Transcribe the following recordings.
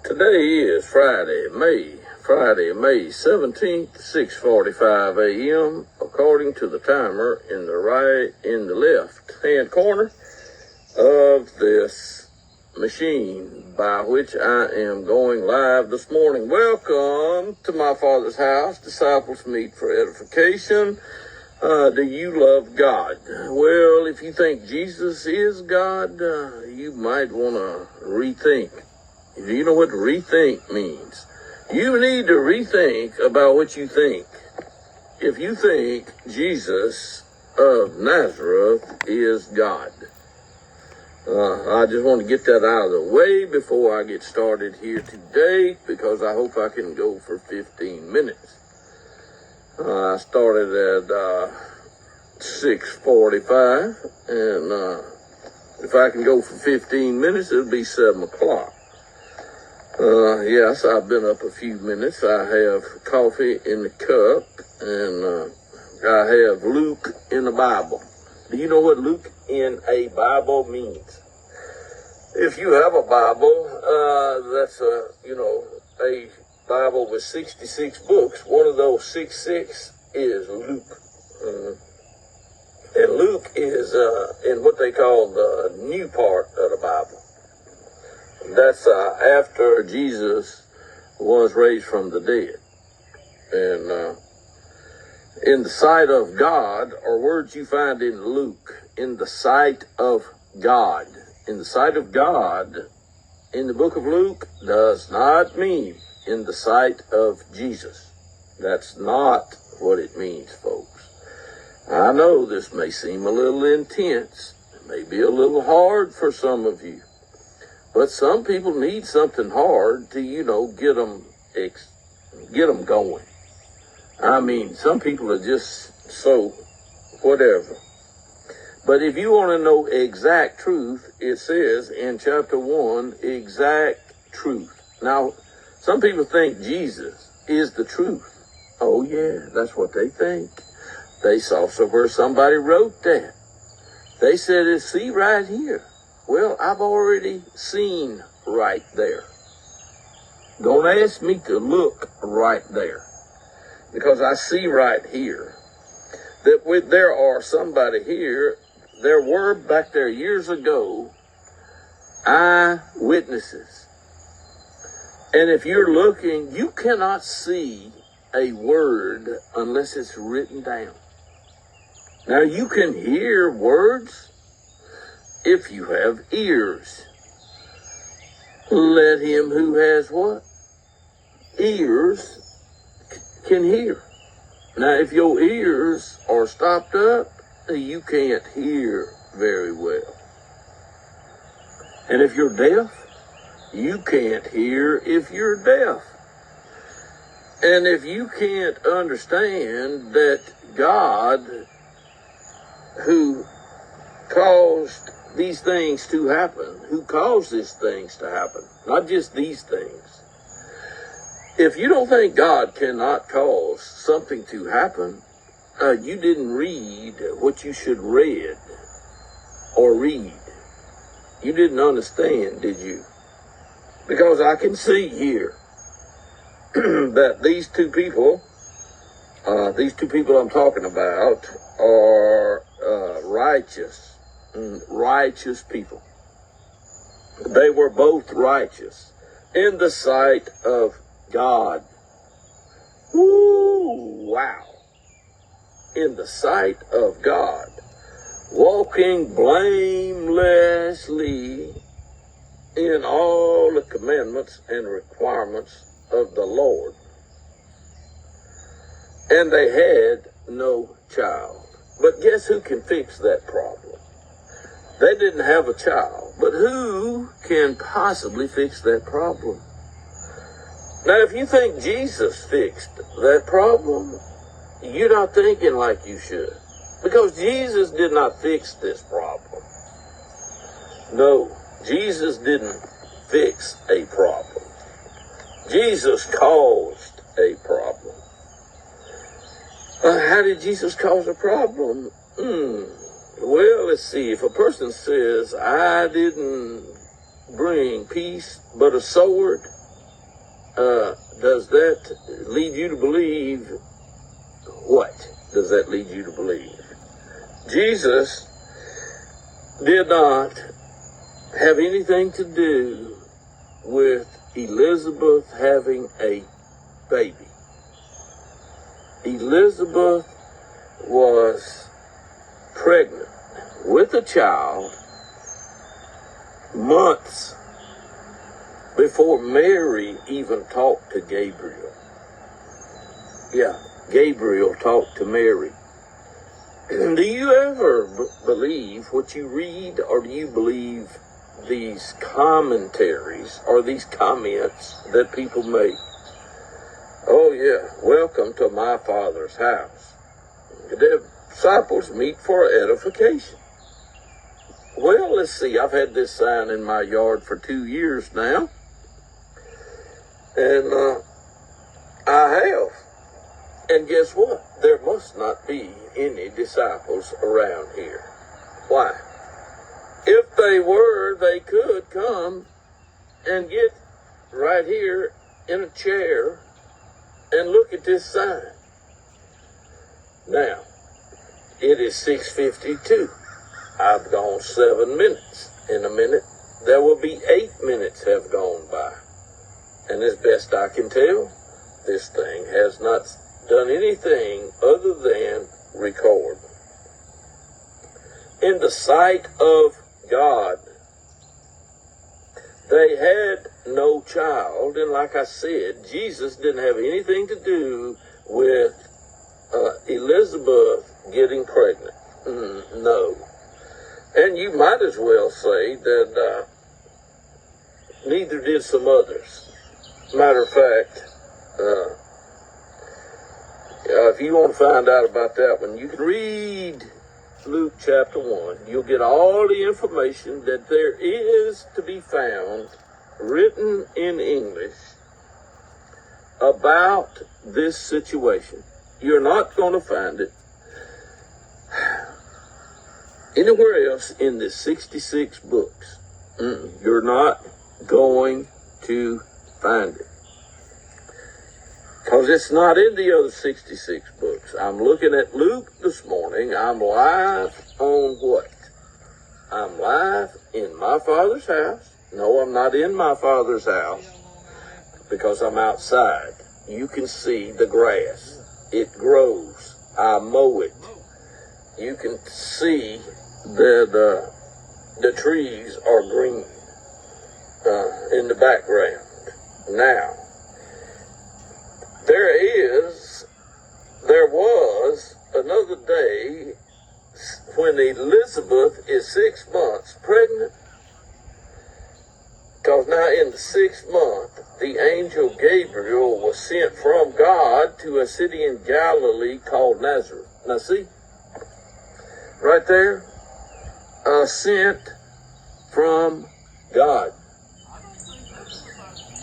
Today is Friday, May 17th, 6:45 a.m. according to the timer in the left-hand corner of this machine by which I am going live this morning. Welcome to my Father's house, disciples meet for edification. Do you love God? Well, if you think Jesus is God, you might want to rethink. Do you know what rethink means? You need to rethink about what you think. If you think Jesus of Nazareth is God. I just want to get that out of the way before I get started here today, because I hope I can go for 15 minutes. I started at 6:45, and if I can go for 15 minutes, it'll be 7 o'clock. Yes, I've been up a few minutes. I have coffee in the cup, and I have Luke in the Bible. Do you know what Luke in a Bible means? If you have a Bible, that's a Bible with 66 books. One of those 66 is Luke. And Luke is in what they call the new part of the Bible. That's after Jesus was raised from the dead. And in the sight of God are words you find in Luke. In the sight of God. In the sight of God, in the book of Luke, does not mean in the sight of Jesus. That's not what it means, folks. I know this may seem a little intense. It may be a little hard for some of you. But some people need something hard to, get them going. I mean, some people are just so whatever. But if you want to know exact truth, it says in chapter 1, exact truth. Now, some people think Jesus is the truth. Oh yeah, that's what they think. They saw somewhere somebody wrote that. They said, see right here. Well, I've already seen right there. Don't ask me to look right there, because I see right here that there are somebody here. There were back there years ago eyewitnesses. And if you're looking, you cannot see a word unless it's written down. Now you can hear words if you have ears. Let him who has what? Ears can hear. Now if your ears are stopped up, you can't hear very well. And if you're deaf, you can't hear if you're deaf. And if you can't understand that God, who caused these things to happen, who caused these things to happen, not just these things. If you don't think God cannot cause something to happen, you didn't read what you should read or read. You didn't understand, did you? Because I can see here that these two people I'm talking about are righteous people. They were both righteous in the sight of God. Woo, wow. In the sight of God, walking blamelessly in all the commandments and requirements of the Lord. And they had no child. But guess who can fix that problem? They didn't have a child, but who can possibly fix that problem? Now, if you think Jesus fixed that problem, you're not thinking like you should. Because Jesus did not fix this problem. No, Jesus didn't fix a problem. Jesus caused a problem. How did Jesus cause a problem? Well, let's see. If a person says, I didn't bring peace but a sword, does that lead you to believe? What does that lead you to believe? Jesus did not have anything to do with Elizabeth having a baby. Elizabeth was pregnant with a child months before Mary even talked to Gabriel. Yeah, Gabriel talked to Mary. Do you ever believe what you read, or do you believe these commentaries or these comments that people make? Oh yeah, welcome to my Father's house. The disciples meet for edification. Well, let's see, I've had this sign in my yard for 2 years now. And I have. And guess what? There must not be any disciples around here. Why? If they were, they could come and get right here in a chair and look at this sign. Now, it is 6:52. I've gone 7 minutes. In a minute, there will be 8 minutes have gone by. And as best I can tell, this thing has not done anything other than record. In the sight of God, they had no child, and like I said, Jesus didn't have anything to do with Elizabeth getting pregnant. No. And you might as well say that neither did some others. Matter of fact, if you want to find out about that one, you can read Luke chapter 1. You'll get all the information that there is to be found written in English about this situation. You're not going to find it anywhere else in the 66 books. You're not going to find it. Because it's not in the other 66 books. I'm looking at Luke this morning. I'm live on what? I'm live in my Father's house. No, I'm not in my Father's house because I'm outside. You can see the grass. It grows. I mow it. You can see that the trees are green in the background. Now, there was another day when Elizabeth is 6 months pregnant, because now in the 6th month, the angel Gabriel was sent from God to a city in Galilee called Nazareth. Now see, right there, sent from God.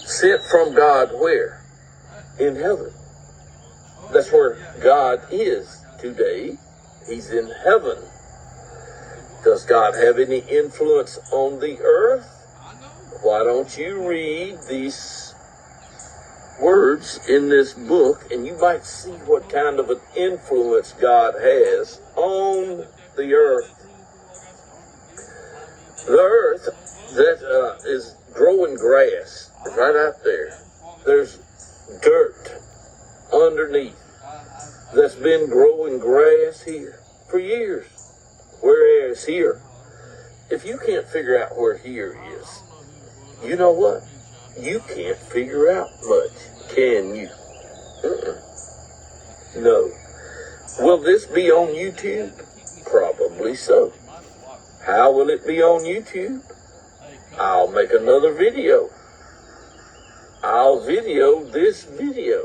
Sent from God where? In heaven. That's where God is today. He's in heaven. Does God have any influence on the earth? Why don't you read these words in this book, and you might see what kind of an influence God has on the earth. The earth that is growing grass right out there. There's dirt underneath that's been growing grass here for years. Whereas here, if you can't figure out where here is, you know what? You can't figure out much, can you? No. Will this be on YouTube? Probably so. How will it be on YouTube? I'll make another video. I'll video this video.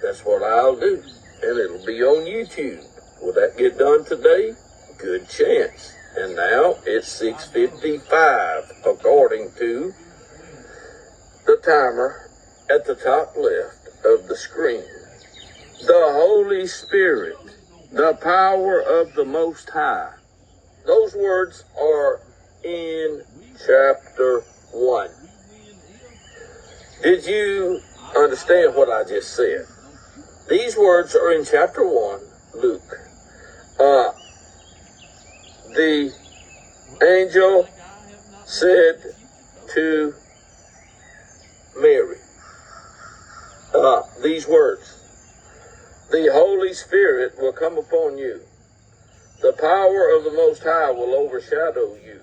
That's what I'll do. And it'll be on YouTube. Will that get done today? Good chance. And now it's 6:55, according to the timer at the top left of the screen. The Holy Spirit, the power of the Most High. Those words are in chapter 1. Did you understand what I just said. These words are in chapter 1, Luke. The angel said to Mary, these words, "The Holy Spirit will come upon you. The power of the Most High will overshadow you.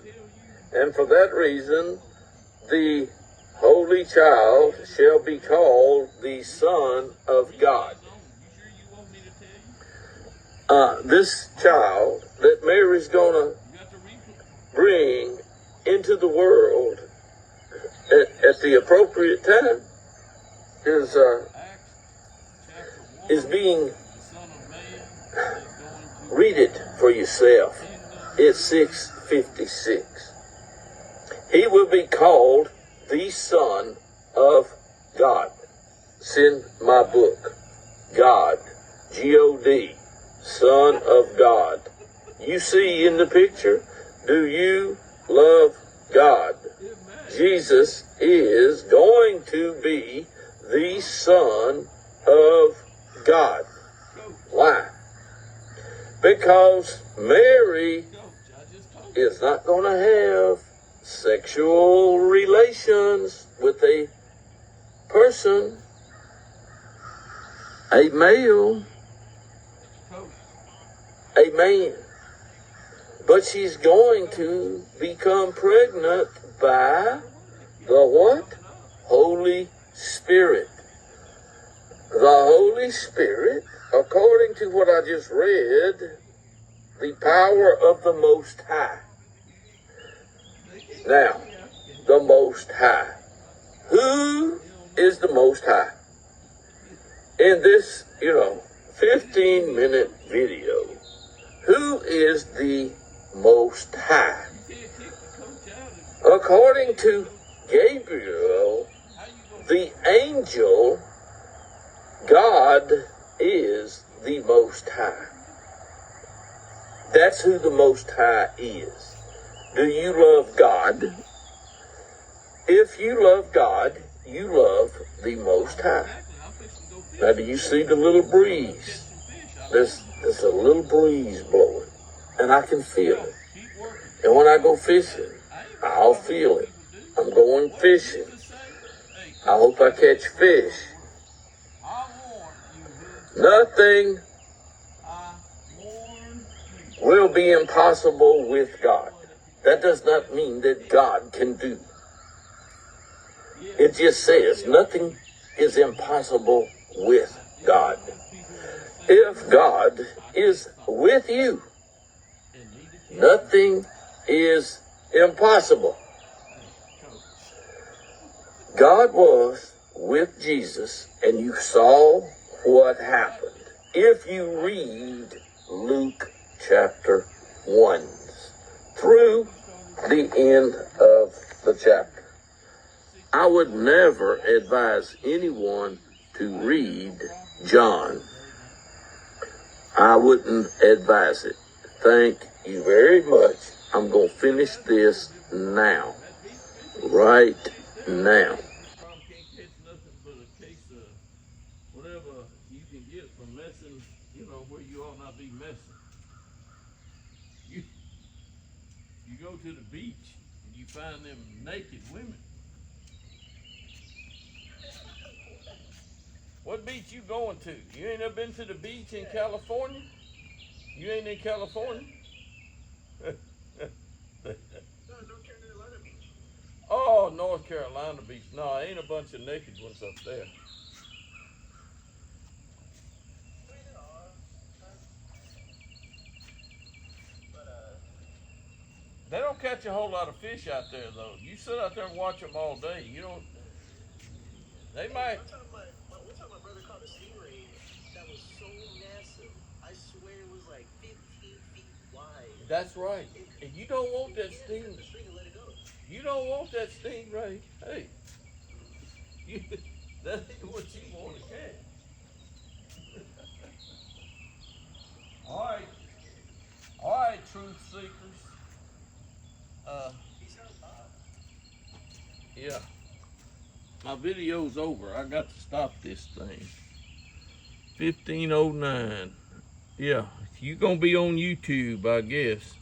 And for that reason, the Holy Child shall be called the Son of God." This child that Mary's going to bring into the world at the appropriate time is being, read it for yourself. It's 6:56. He will be called the Son of God. It's in my book. God. G-O-D. Son of God. You see in the picture, do you love God? Jesus is going to be the Son of God. Why? Because Mary is not going to have sexual relations with a person, a male, a man. But she's going to become pregnant by the what? Holy Spirit. The Holy Spirit, according to what I just read, the power of the Most High. Now, the Most High. Who is the Most High? In this, 15-minute video, who is the Most High? According to Gabriel, the angel, God is the Most High. That's who the Most High is. Do you love God? If you love God, you love the Most High. Now, do you see the little breeze? There's a little breeze blowing, and I can feel it. And when I go fishing, I'll feel it. I'm going fishing. I hope I catch fish. Nothing will be impossible with God. That does not mean that God can do. It just says nothing is impossible with God. If God is with you, nothing is impossible. God was with Jesus, and you saw what happened. If you read Luke chapter 1 through the end of the chapter, I would never advise anyone to read John. I wouldn't advise it. Thank you very much. I'm going to finish this now. Right now. Can't catch nothing but a case of whatever you can get from messing, where you ought not be messing. You go to the beach and you find them naked women. What beach you going to? You ain't ever been to the beach in California? You ain't in California? Oh, North Carolina beach. No, ain't a bunch of naked ones up there. They don't catch a whole lot of fish out there, though. You sit out there and watch them all day. You don't. They might. One time my brother caught a stingray that was so massive. I swear it was like 15 feet wide. That's right. And you don't want that stingray. Let it go. You don't want that stingray. Hey, that ain't what you want to catch. All right, truth seekers. Yeah. My video's over. I got to stop this thing. 1509. Yeah, you're gonna be on YouTube, I guess.